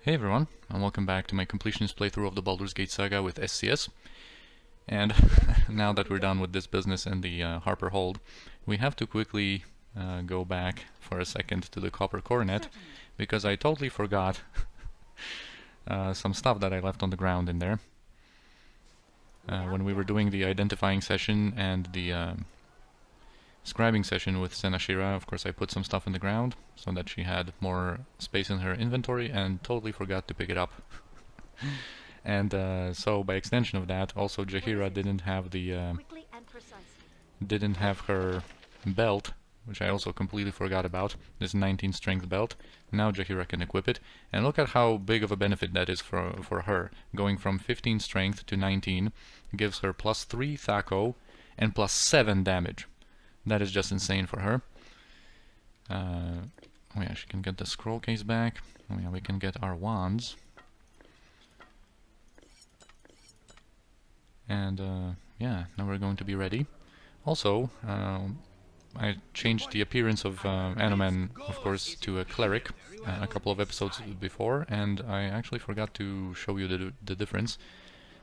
Hey everyone, and welcome back to my completionist playthrough of the Baldur's Gate Saga with SCS. And now that we're done with this business in the Harper Hold, we have to quickly go back for a second to the Copper Coronet, because I totally forgot some stuff that I left on the ground in there. When we were doing the identifying session and the scribing session with Senashira, of course I put some stuff in the ground so that she had more space in her inventory and totally forgot to pick it up. And so by extension of that, also Jaheira didn't have her belt, which I also completely forgot about, this 19 strength belt. Now Jaheira can equip it, and look at how big of a benefit that is for her. Going from 15 strength to 19 gives her +3 Thaco and +7 damage. That is just insane for her. Oh yeah, she can get the scroll case back. Oh yeah, we can get our wands. And yeah, now we're going to be ready. Also, I changed the appearance of Anoman, of course, to a cleric a couple of episodes before, and I actually forgot to show you the difference.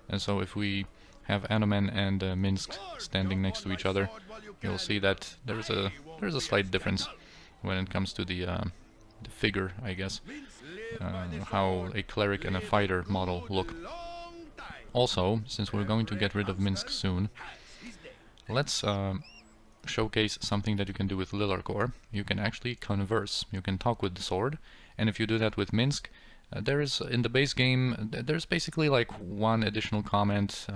And so if we have Anoman and Minsk standing next to each other, you'll see that there's a slight difference when it comes to the figure, I guess, how a cleric and a fighter model look. Also, since we're going to get rid of Minsk soon, let's showcase something that you can do with Lilarkor. You can actually converse. You can talk with the sword, and if you do that with Minsk, there is, in the base game, there's basically like one additional comment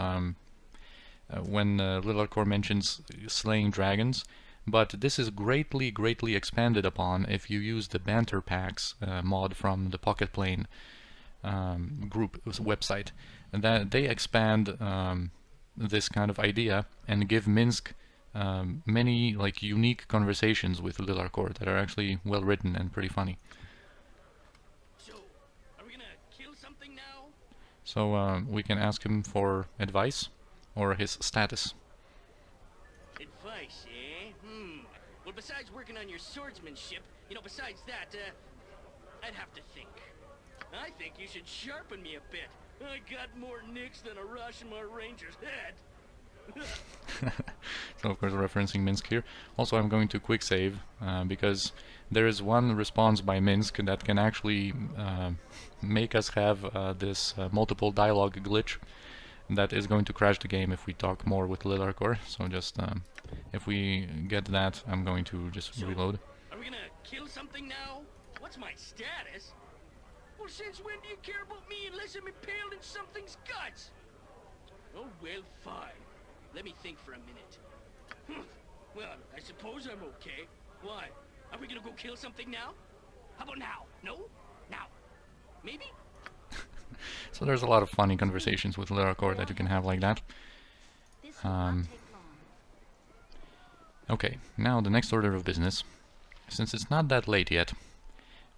when Lilarkor mentions slaying dragons, but this is greatly expanded upon if you use the Banter Packs mod from the Pocket Plane group website. And that they expand this kind of idea and give Minsk many like unique conversations with Lilarkor that are actually well written and pretty funny. So we can ask him for advice or his status. Advice, eh? Well, besides working on your swordsmanship, besides that, I'd have to think. I think you should sharpen me a bit. I got more nicks than a Rashomar Ranger's head. So of course referencing Minsk here. Also I'm going to quick save because there is one response by Minsk that can actually make us have this multiple dialogue glitch that is going to crash the game if we talk more with Lilarkor. So just if we get that, I'm going to just reload. Are we gonna kill something now? What's my status? Well, since when do you care about me unless I'm impaled in something's guts? Oh well, fine. Let me think for a minute. Well, I suppose I'm okay. Why? Are we gonna go kill something now? How about now? No? Now? Maybe? So there's a lot of funny conversations with Lilarkor that you can have like that. Okay, now the next order of business. Since it's not that late yet,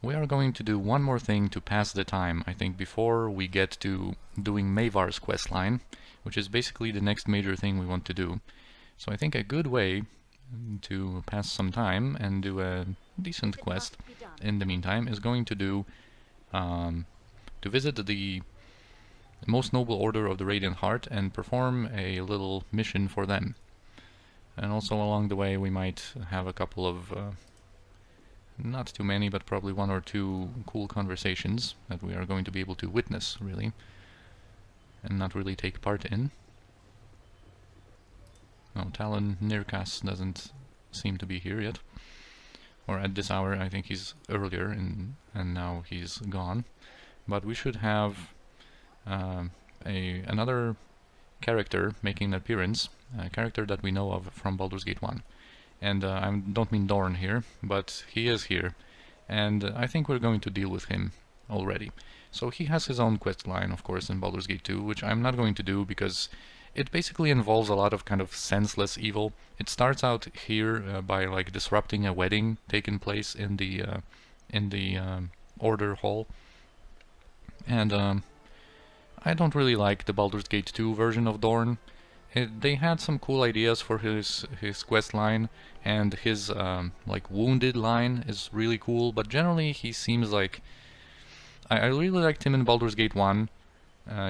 we are going to do one more thing to pass the time, I think, before we get to doing Mavar's questline, which is basically the next major thing we want to do. So I think a good way to pass some time and do a decent quest in the meantime is going to do to visit the Most Noble Order of the Radiant Heart and perform a little mission for them. And also along the way we might have a couple of not too many, but probably one or two cool conversations that we are going to be able to witness, really, and not really take part in. No, Talon Nirkas doesn't seem to be here yet. Or at this hour, I think he's earlier, and now he's gone. But we should have another character making an appearance, a character that we know of from Baldur's Gate 1. And I don't mean Dorn here, but he is here, and I think we're going to deal with him already. So he has his own quest line, of course, in Baldur's Gate 2, which I'm not going to do because it basically involves a lot of kind of senseless evil. It starts out here by like disrupting a wedding taking place in the Order Hall, and I don't really like the Baldur's Gate 2 version of Dorn. They had some cool ideas for his quest line, and his like wounded line is really cool, but generally he seems like I really liked him in Baldur's Gate 1.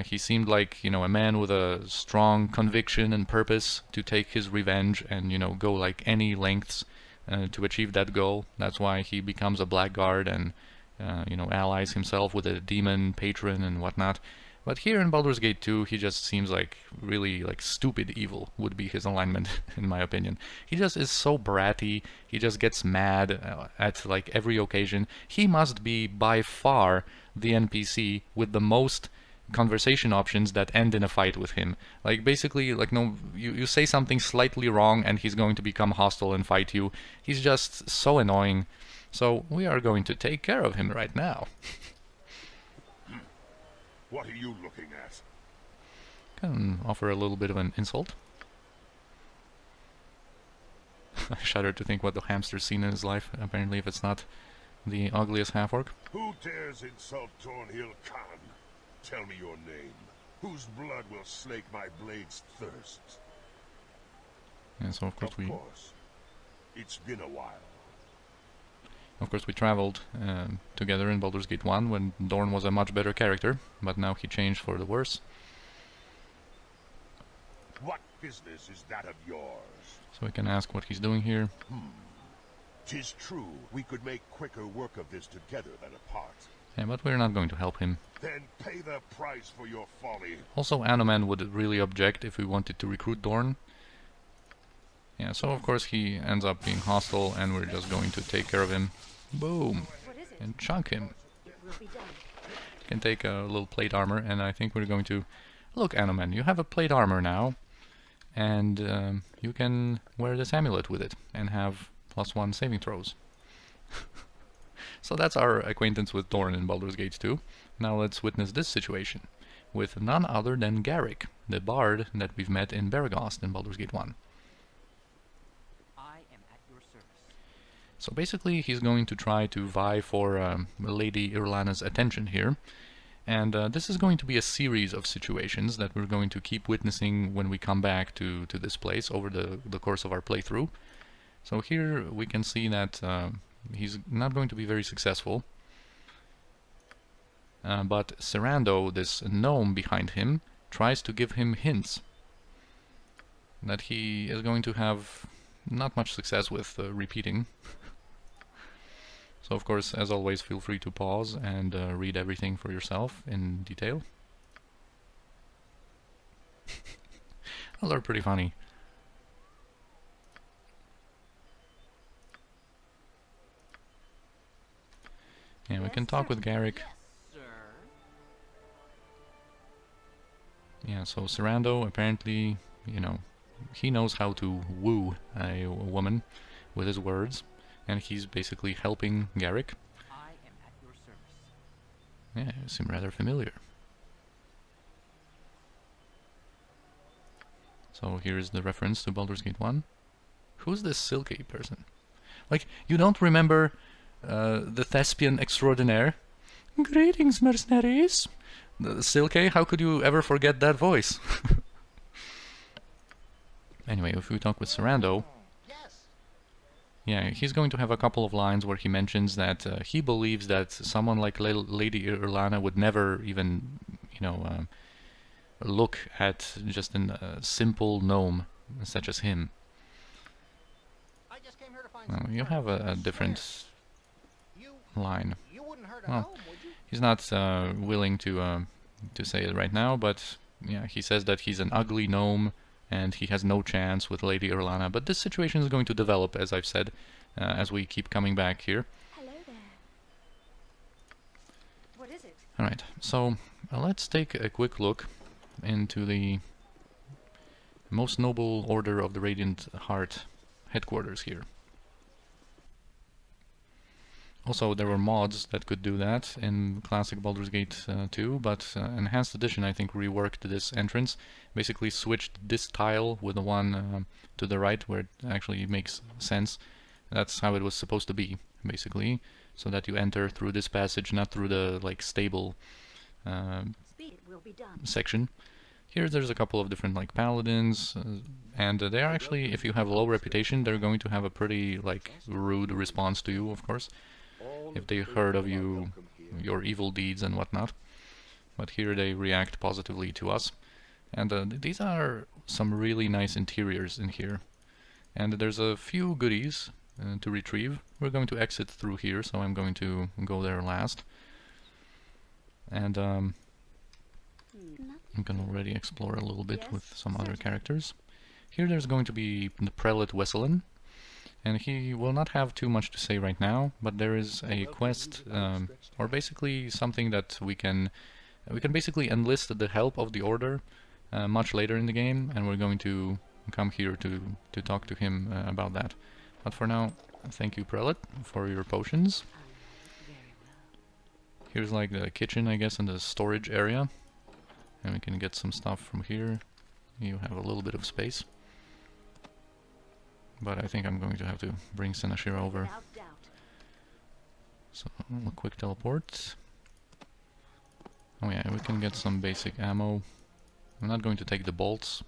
He seemed like, you know, a man with a strong conviction and purpose to take his revenge and, you know, go like any lengths to achieve that goal. That's why he becomes a blackguard and, you know, allies himself with a demon patron and whatnot. But here in Baldur's Gate 2, he just seems like really like stupid evil would be his alignment, in my opinion. He just is so bratty. He just gets mad at like every occasion. He must be by far the NPC with the most conversation options that end in a fight with him. Like basically, like no, you say something slightly wrong and he's going to become hostile and fight you. He's just so annoying. So we are going to take care of him right now. What are you looking at? Can offer a little bit of an insult. I shudder to think what the hamster's seen in his life, apparently, if it's not the ugliest half-orc. Who dares insult Thornhill Khan? Tell me your name. Whose blood will slake my blade's thirst? And so of course It's been a while. Of course we traveled together in Baldur's Gate 1 when Dorn was a much better character, but now he changed for the worse. What business is that of yours? So we can ask what he's doing here. 'Tis true, we could make quicker work of this together than apart. Yeah, but we're not going to help him. Then pay the price for your folly. Also, Anoman would really object if we wanted to recruit Dorn. Yeah, so of course he ends up being hostile and we're just going to take care of him. Boom! And chunk him. Can take a little plate armor and I think we're going to... Look, Anoman, you have a plate armor now. And you can wear this amulet with it and have +1 saving throws. So that's our acquaintance with Dorn in Baldur's Gate 2. Now let's witness this situation with none other than Garrick, the bard that we've met in Beregost in Baldur's Gate 1. I am at your service. So basically he's going to try to vie for Lady Irlana's attention here. And this is going to be a series of situations that we're going to keep witnessing when we come back to this place over the course of our playthrough. So here we can see that he's not going to be very successful. But Serando, this gnome behind him, tries to give him hints that he is going to have not much success with repeating. So of course, as always, feel free to pause and read everything for yourself in detail. Those are pretty funny. Yeah, we can talk with Garrick. Sir. Yeah, so Serando, apparently, you know, he knows how to woo a woman with his words, and he's basically helping Garrick. I am at your service. Yeah, you seem rather familiar. So here's the reference to Baldur's Gate 1. Who's this silky person? Like, you don't remember the thespian extraordinaire? Greetings, mercenaries! Silke, how could you ever forget that voice? Anyway, if we talk with Serando, yeah, he's going to have a couple of lines where he mentions that he believes that someone like Lady Irlana would never even, you know, look at just a simple gnome such as him. You have a different line. Well, he's not willing to say it right now, but yeah, he says that he's an ugly gnome and he has no chance with Lady Irlana. But this situation is going to develop, as I've said, as we keep coming back here. Hello there. What is it? Alright, so let's take a quick look into the Most Noble Order of the Radiant Heart headquarters here. Also, there were mods that could do that in classic Baldur's Gate 2, but Enhanced Edition, I think, reworked this entrance. Basically switched this tile with the one to the right, where it actually makes sense. That's how it was supposed to be, basically, so that you enter through this passage, not through the like stable section. Here there's a couple of different like paladins, and they are actually, if you have low reputation, they're going to have a pretty like rude response to you, of course. If they heard of you your evil deeds and whatnot. But here they react positively to us. And these are some really nice interiors in here. And there's a few goodies to retrieve. We're going to exit through here, so I'm going to go there last. And you can already explore a little bit with some other characters. Here there's going to be the Prelate Wesselin, and he will not have too much to say right now, but there is a quest, or basically something that we can basically enlist the help of the Order much later in the game, and we're going to come here to talk to him about that. But for now, thank you, Prelate, for your potions. Here's like the kitchen, I guess, and the storage area. And we can get some stuff from here. You have a little bit of space. But I think I'm going to have to bring Senashira over. So, a quick teleport. Oh yeah, we can get some basic ammo. I'm not going to take the bolts.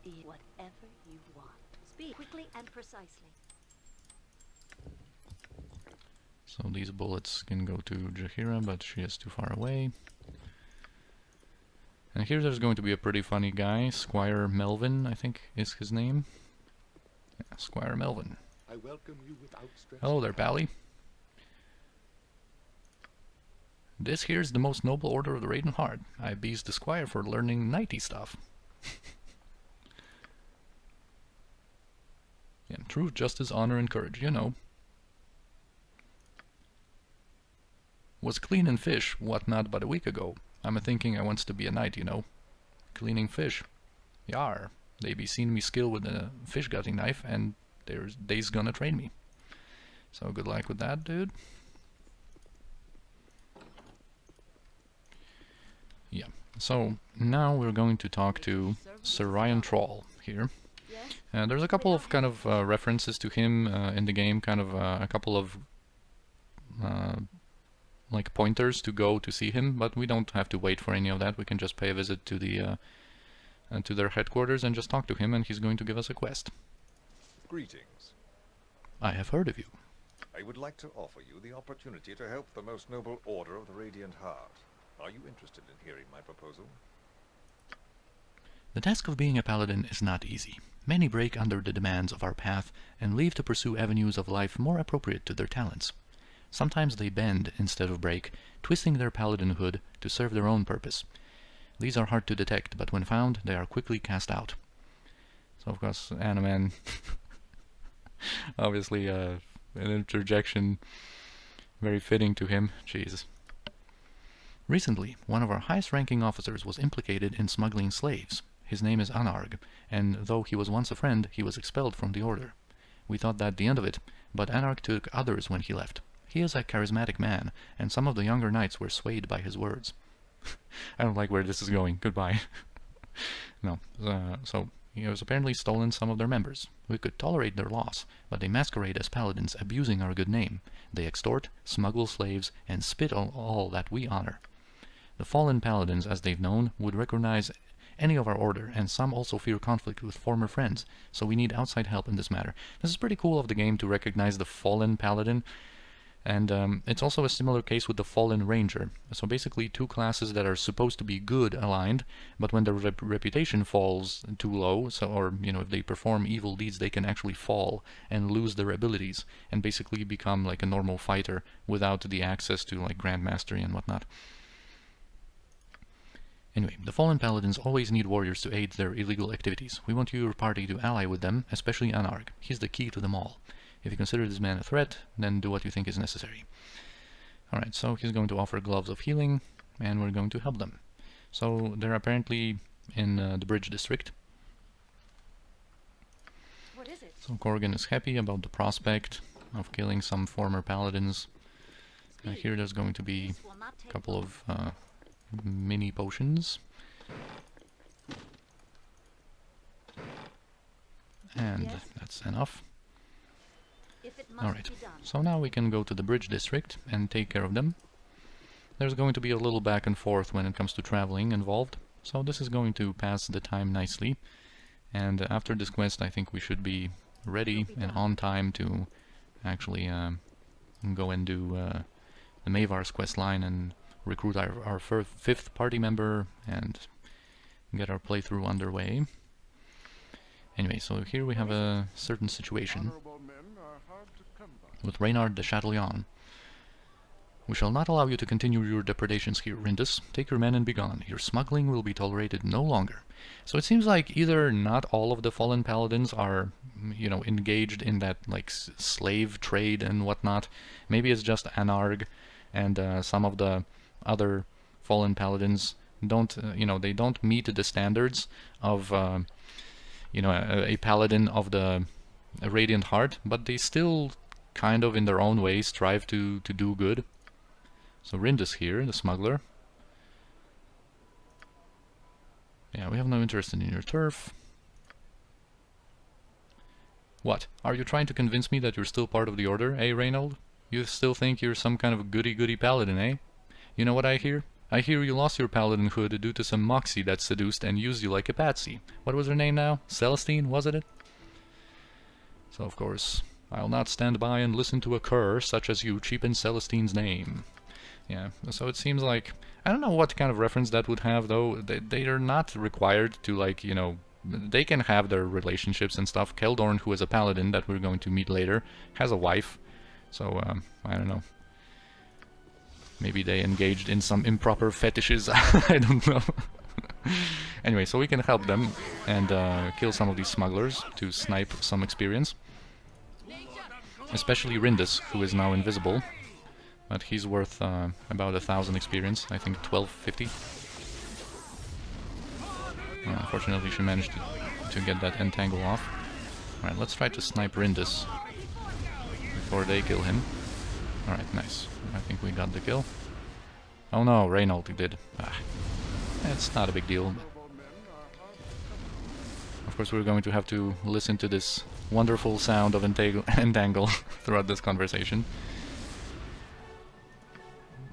Whatever you want. Speak quickly and precisely. So these bullets can go to Jaheira, but she is too far away. And here there's going to be a pretty funny guy, Squire Melvin, I think is his name. Yeah, Squire Melvin. I welcome you with outstretched Hello there, Pally. This here's the most noble order of the Raiden Heart. I bees the Squire for learning knighty stuff. Yeah, truth, justice, honor, and courage, you know. Was cleaning fish, what not, but a week ago. I'm a-thinking I wants to be a knight, you know. Cleaning fish. Yar, they be seen me skill with a fish gutting knife, and they's gonna train me. So good luck with that, dude. Yeah, so now we're going to talk to Sir Ryan Troll here. There's a couple of kind of references to him in the game, kind of a couple of like pointers to go to see him, but we don't have to wait for any of that. We can just pay a visit to the to their headquarters and just talk to him, and he's going to give us a quest. Greetings. I have heard of you. I would like to offer you the opportunity to help the most noble order of the Radiant Heart. Are you interested in hearing my proposal? The task of being a paladin is not easy. Many break under the demands of our path and leave to pursue avenues of life more appropriate to their talents. Sometimes they bend instead of break, twisting their paladinhood to serve their own purpose. These are hard to detect, but when found, they are quickly cast out. So of course, Animan, obviously an interjection very fitting to him. Jeez. Recently, one of our highest-ranking officers was implicated in smuggling slaves. His name is Anarg, and though he was once a friend, he was expelled from the Order. We thought that the end of it, but Anarg took others when he left. He is a charismatic man, and some of the younger knights were swayed by his words. I don't like where this is going. Goodbye. No, so he has apparently stolen some of their members. We could tolerate their loss, but they masquerade as paladins, abusing our good name. They extort, smuggle slaves, and spit on all that we honor. The Fallen Paladins, as they've known, would recognize any of our order, and some also fear conflict with former friends, so we need outside help in this matter. This is pretty cool of the game to recognize the Fallen Paladin, and it's also a similar case with the Fallen Ranger. So basically two classes that are supposed to be good aligned, but when their reputation falls too low, so, or you know, if they perform evil deeds, they can actually fall and lose their abilities, and basically become like a normal fighter without the access to like Grand Mastery and whatnot. Anyway, the Fallen Paladins always need warriors to aid their illegal activities. We want your party to ally with them, especially Anarg. He's the key to them all. If you consider this man a threat, then do what you think is necessary. Alright, so he's going to offer gloves of healing, and we're going to help them. So they're apparently in the Bridge District. What is it? So Corgan is happy about the prospect of killing some former paladins. Here there's going to be This will not a take couple long. of mini potions. And Yes? that's enough. If it must Alright, be done. so now we can go to the Bridge District and take care of them. There's going to be a little back and forth when it comes to traveling involved, so this is going to pass the time nicely. And after this quest I think we should be ready and on time to actually go and do the Mavar's quest line and recruit our fifth party member and get our playthrough underway. Anyway, so here we have a certain situation with Reynard de Chatillon. We shall not allow you to continue your depredations here, Rindus. Take your men and be gone. Your smuggling will be tolerated no longer. So it seems like either not all of the Fallen Paladins are, you know, engaged in that, like, slave trade and whatnot. Maybe it's just Anarg, and some of the other Fallen Paladins don't, you know, they don't meet the standards of, you know, a Paladin of the Radiant Heart, but they still kind of in their own way strive to do good. So Rindus here, the smuggler. Yeah, we have no interest in your turf. What? Are you trying to convince me that you're still part of the Order, eh, Reynold? You still think you're some kind of goody-goody paladin, eh? You know what I hear? I hear you lost your paladinhood due to some moxie that seduced and used you like a patsy. What was her name now? Celestine, wasn't it? So, of course, I'll not stand by and listen to a cur such as you cheapen Celestine's name. Yeah, so it seems like... I don't know what kind of reference that would have, though. They are not required to, like, you know... They can have their relationships and stuff. Keldorn, who is a paladin that we're going to meet later, has a wife. So, I don't know. Maybe they engaged in some improper fetishes. I don't know. Anyway, so we can help them and kill some of these smugglers to snipe some experience. Especially Rindus, who is now invisible. But he's worth about 1,000 experience, I think 1250. Unfortunately, she managed to get that entangle off. Alright, let's try to snipe Rindus before they kill him. Alright, nice. I think we got the kill. Oh no, Reynold did. It's not a big deal. Of course, we're going to have to listen to this wonderful sound of entangle throughout this conversation.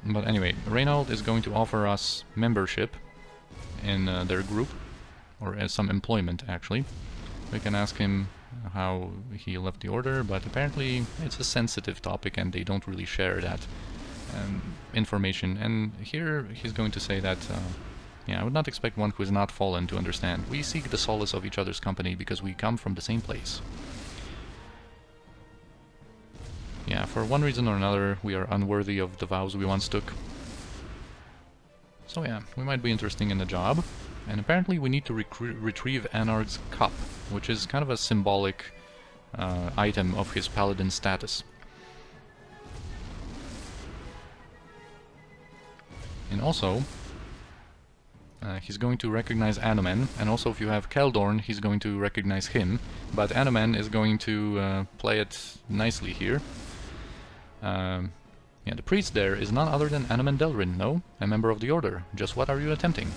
But anyway, Reynold is going to offer us membership in their group, or as some employment actually. We can ask him how he left the Order, but apparently it's a sensitive topic and they don't really share that information. And here he's going to say that, yeah, I would not expect one who is not fallen to understand. We seek the solace of each other's company because we come from the same place. Yeah, for one reason or another, we are unworthy of the vows we once took. So yeah, we might be interesting in the job. And apparently we need to retrieve Anarg's cup, which is kind of a symbolic item of his paladin status. And also, he's going to recognize Anomen, and also if you have Keldorn, he's going to recognize him. But Anomen is going to play it nicely here. Yeah, the priest there is none other than Anomen Delrin, no? A member of the Order. Just what are you attempting?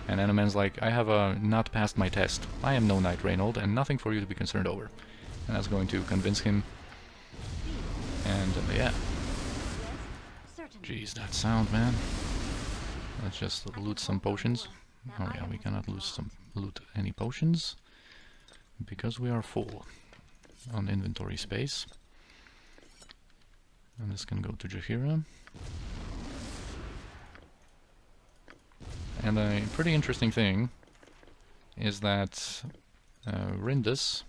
And Anomen's like, I have not passed my test. I am no knight, Reynold, and nothing for you to be concerned over. And that's going to convince him. And yeah. Jeez, that sound, man. Let's just loot some potions. Oh yeah, we cannot loot any potions because we are full on inventory space. And this can go to Jaheira. And a pretty interesting thing is that Rindus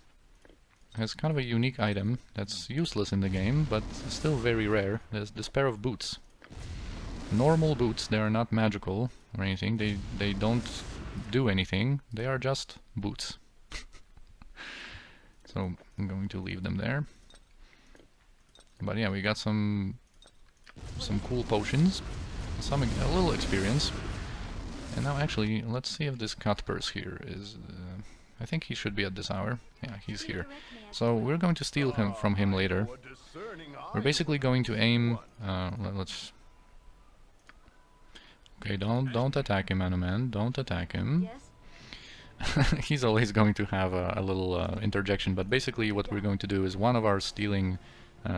has kind of a unique item that's useless in the game, but still very rare. There's this pair of boots. Normal boots, they are not magical or anything. They don't do anything. They are just boots. So I'm going to leave them there. But yeah, we got some cool potions, a little experience. And now actually, let's see if this Cutpurse here is... I think he should be at this hour. Yeah, he's here. So we're going to steal him from him later. We're basically going to aim... let's... Okay, don't attack him, Anoman. Don't attack him. He's always going to have a little interjection, but basically what we're going to do is one of our stealing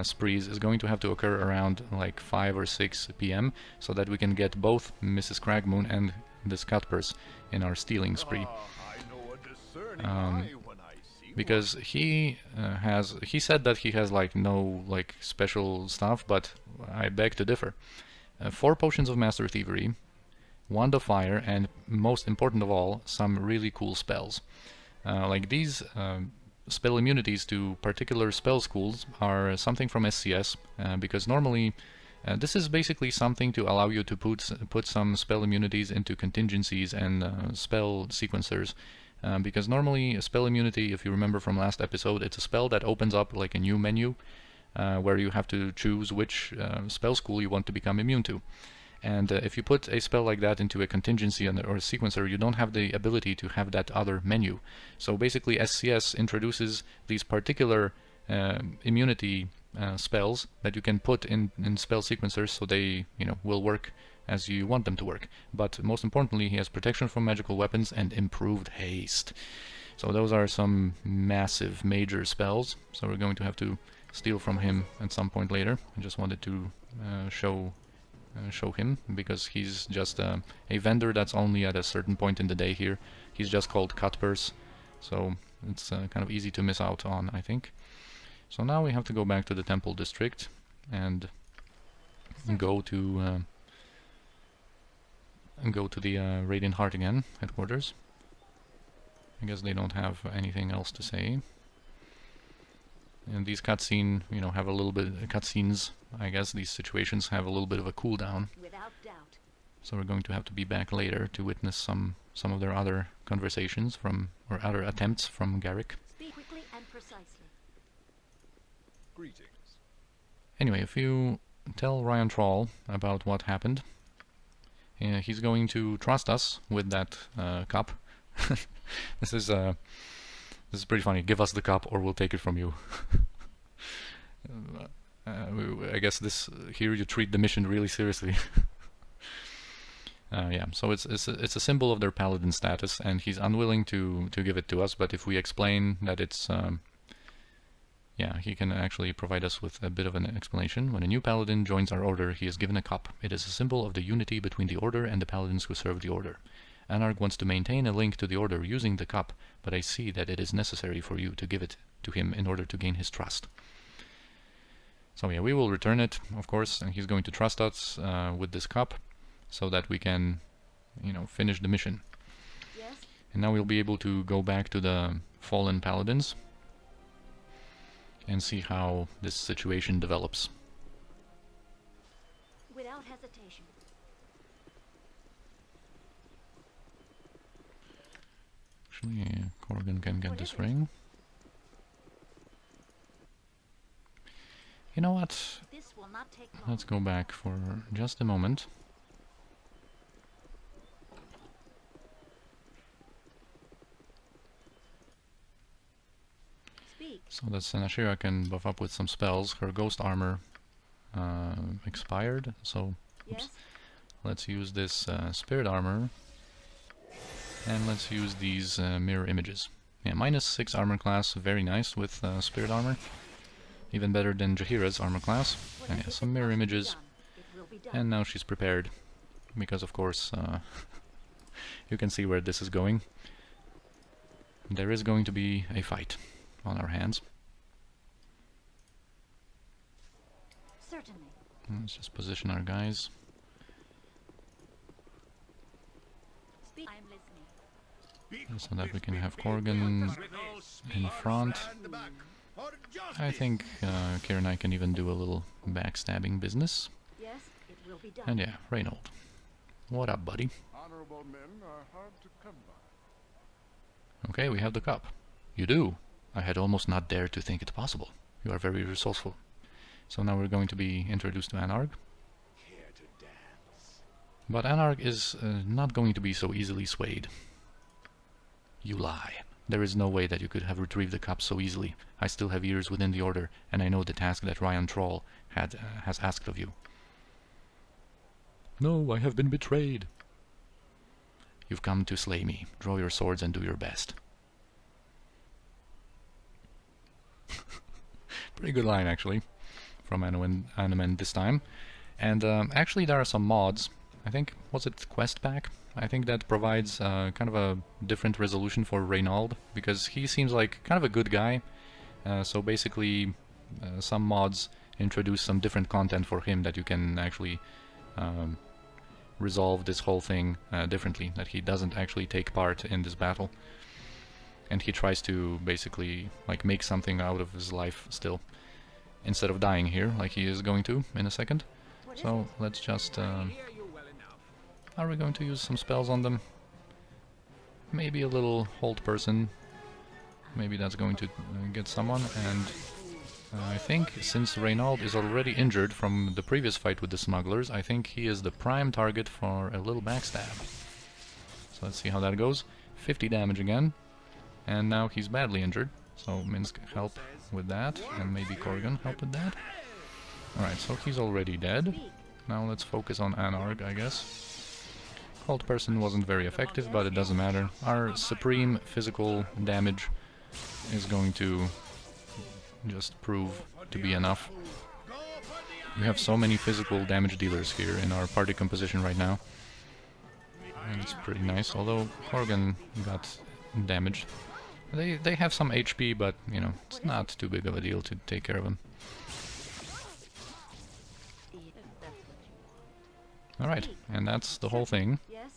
sprees is going to have to occur around like 5 or 6 p.m. so that we can get both Mrs. Cragmoon and this Cutpurse in our stealing spree. because he said that he has like no like special stuff, but I beg to differ. 4 potions of Master Thievery, Wand of Fire, and most important of all, some really cool spells. Like these spell immunities to particular spell schools are something from SCS, because normally this is basically something to allow you to put some spell immunities into contingencies and spell sequencers. Because normally a spell immunity, if you remember from last episode, it's a spell that opens up like a new menu where you have to choose which spell school you want to become immune to. And if you put a spell like that into a contingency or a sequencer, you don't have the ability to have that other menu. So basically SCS introduces these particular immunity spells that you can put in spell sequencers, so they will work as you want them to work. But most importantly, he has protection from magical weapons and improved haste. So those are some massive major spells, so we're going to have to steal from him at some point later. I just wanted to show him, because he's just a vendor that's only at a certain point in the day here. He's just called Cutpurse, so it's kind of easy to miss out on, I think. So now we have to go back to the Temple District and go to the Radiant Heart again, headquarters. I guess they don't have anything else to say. And these cutscenes, have a little bit cutscenes. I guess these situations have a little bit of a cooldown. Without doubt. So we're going to have to be back later to witness some of their other conversations or other attempts from Garrick. Speak quickly and precisely. Greetings. Anyway, if you tell Ryan Troll about what happened, he's going to trust us with that cup. This is pretty funny. Give us the cup or we'll take it from you. I guess here you treat the mission really seriously. Yeah, so it's a symbol of their paladin status, and he's unwilling to give it to us. But if we explain that it's yeah, he can actually provide us with a bit of an explanation. When a new paladin joins our order, he is given a cup. It is a symbol of the unity between the order and the paladins who serve the order. Anarch wants to maintain a link to the order using the cup, but I see that it is necessary for you to give it to him in order to gain his trust. So yeah, we will return it, of course, and he's going to trust us with this cup so that we can, finish the mission. Yes? And now we'll be able to go back to the Fallen Paladins and see how this situation develops. Without hesitation. Actually, Corgan can get this ring. You know what? This will not take long. Let's go back for just a moment. Speak. So that Senashira can buff up with some spells. Her ghost armor expired, so Yes? let's use this spirit armor, and let's use these mirror images. Yeah, -6 armor class, very nice with spirit armor. Even better than Jaheira's armor class. And yeah, some mirror images. It will be done. And now she's prepared, because of course you can see where this is going. There is going to be a fight on our hands. Certainly. Let's just position our guys. Speak. I am listening. So that we can have Corgan in front. I think Kira and I can even do a little backstabbing business. Yes, it will be done. And yeah, Reynold. What up, buddy? Honorable men are hard to come by. Okay, we have the cup. You do. I had almost not dared to think it possible. You are very resourceful. So now we're going to be introduced to Anarg. Care to dance? But Anarg is not going to be so easily swayed. You lie. There is no way that you could have retrieved the cup so easily. I still have ears within the order, and I know the task that Ryan Troll has asked of you. No, I have been betrayed. You've come to slay me. Draw your swords and do your best. Pretty good line, actually, from Anomen this time. And actually there are some mods. I think, was it Quest Pack? I think that provides kind of a different resolution for Reynald, because he seems like kind of a good guy. So basically, some mods introduce some different content for him that you can actually resolve this whole thing differently, that he doesn't actually take part in this battle. And he tries to basically like make something out of his life still, instead of dying here, like he is going to in a second. So let's just... are we going to use some spells on them? Maybe a little hold person. Maybe that's going to get someone, and I think since Reynald is already injured from the previous fight with the smugglers, I think he is the prime target for a little backstab. So let's see how that goes. 50 damage again, and now he's badly injured, so Minsk help with that, and maybe Corrigan help with that. Alright, so he's already dead. Now let's focus on Anarg, I guess. Hold person wasn't very effective, but it doesn't matter. Our supreme physical damage is going to just prove to be enough. We have so many physical damage dealers here in our party composition right now. And it's pretty nice, although Corrigan got damaged. They have some HP, but, you know, it's not too big of a deal to take care of them. Alright, and that's the whole thing. Yes,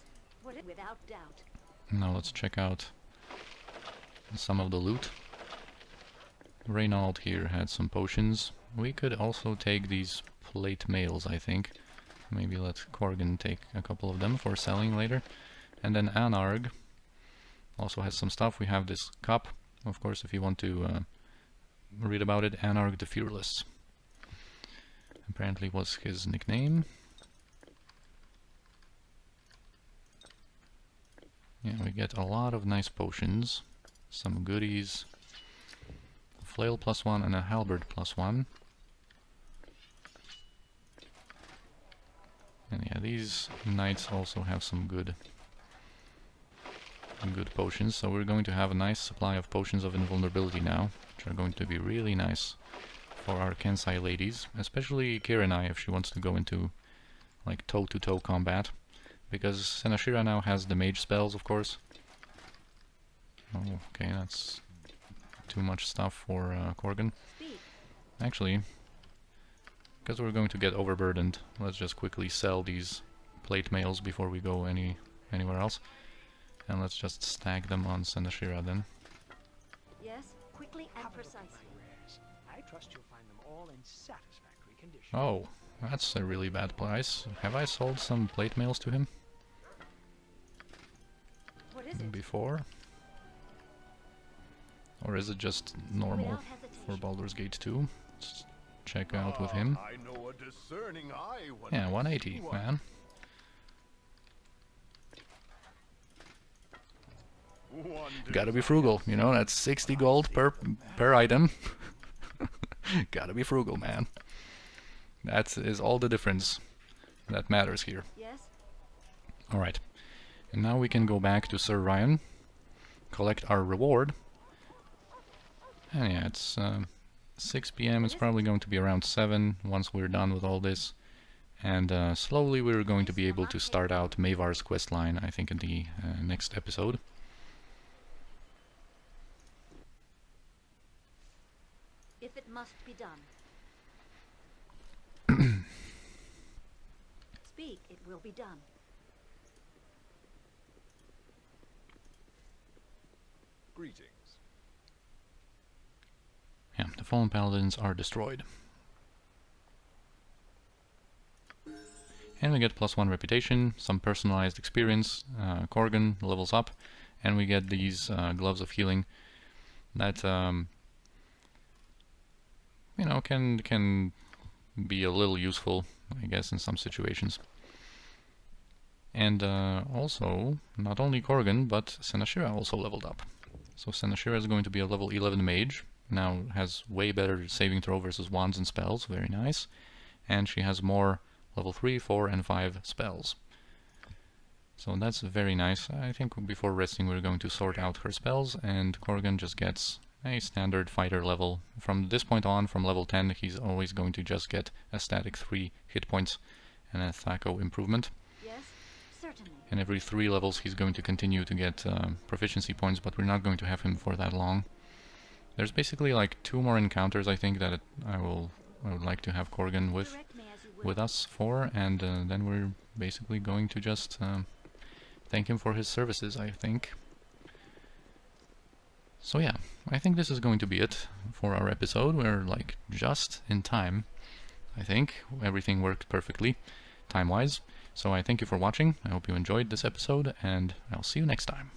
without doubt. Now let's check out some of the loot. Reynald here had some potions. We could also take these plate mails, I think. Maybe let Corrigan take a couple of them for selling later. And then Anarg also has some stuff. We have this cup, of course, if you want to read about it. Anarg the Fearless. Apparently was his nickname. Yeah, we get a lot of nice potions. Some goodies. Flail +1 and a halberd +1. And yeah, these knights also have some good potions, so we're going to have a nice supply of potions of invulnerability now, which are going to be really nice for our Kensai ladies, especially Kirinai if she wants to go into like toe-to-toe combat, because Senashira now has the mage spells, of course. Oh, okay, that's too much stuff for Corrigan. Actually, because we're going to get overburdened, let's just quickly sell these plate mails before we go anywhere else. And let's just stack them on Senashira then. Yes, quickly and precisely. I trust you'll find them all in satisfactory condition. Oh, that's a really bad price. Have I sold some plate mails to him? What is it? Before? Or is it just normal for Baldur's Gate 2? Let's check out with him. I know a discerning eye when Yeah, I 180, see one. man. Gotta be frugal, you know, that's 60 gold per item. Gotta be frugal, man. That is all the difference that matters here. Yes. Alright. And now we can go back to Sir Ryan, collect our reward. And yeah, it's 6 PM, it's probably going to be around 7 once we're done with all this. And slowly we're going to be able to start out Mavar's questline, I think in the next episode. If it must be done. Speak, it will be done. Greetings. Yeah, the Fallen Paladins are destroyed. And we get +1 reputation, some personalized experience, Corrigan levels up, and we get these gloves of healing that you know, can be a little useful, I guess, in some situations. And also, not only Corrigan, but Senashira also leveled up. So Senashira is going to be a level 11 mage, now has way better saving throw versus wands and spells, very nice. And she has more level 3, 4 and 5 spells. So that's very nice. I think before resting we're going to sort out her spells, and Corrigan just gets a standard fighter level. From this point on, from level 10, he's always going to just get a static 3 hit points and a Thaco improvement. Yes, and every 3 levels he's going to continue to get proficiency points, but we're not going to have him for that long. There's basically like 2 more encounters I think that I would like to have Corgan with us for, and then we're basically going to just thank him for his services, I think. So yeah, I think this is going to be it for our episode. We're like just in time, I think. Everything worked perfectly, time-wise. So I thank you for watching. I hope you enjoyed this episode, and I'll see you next time.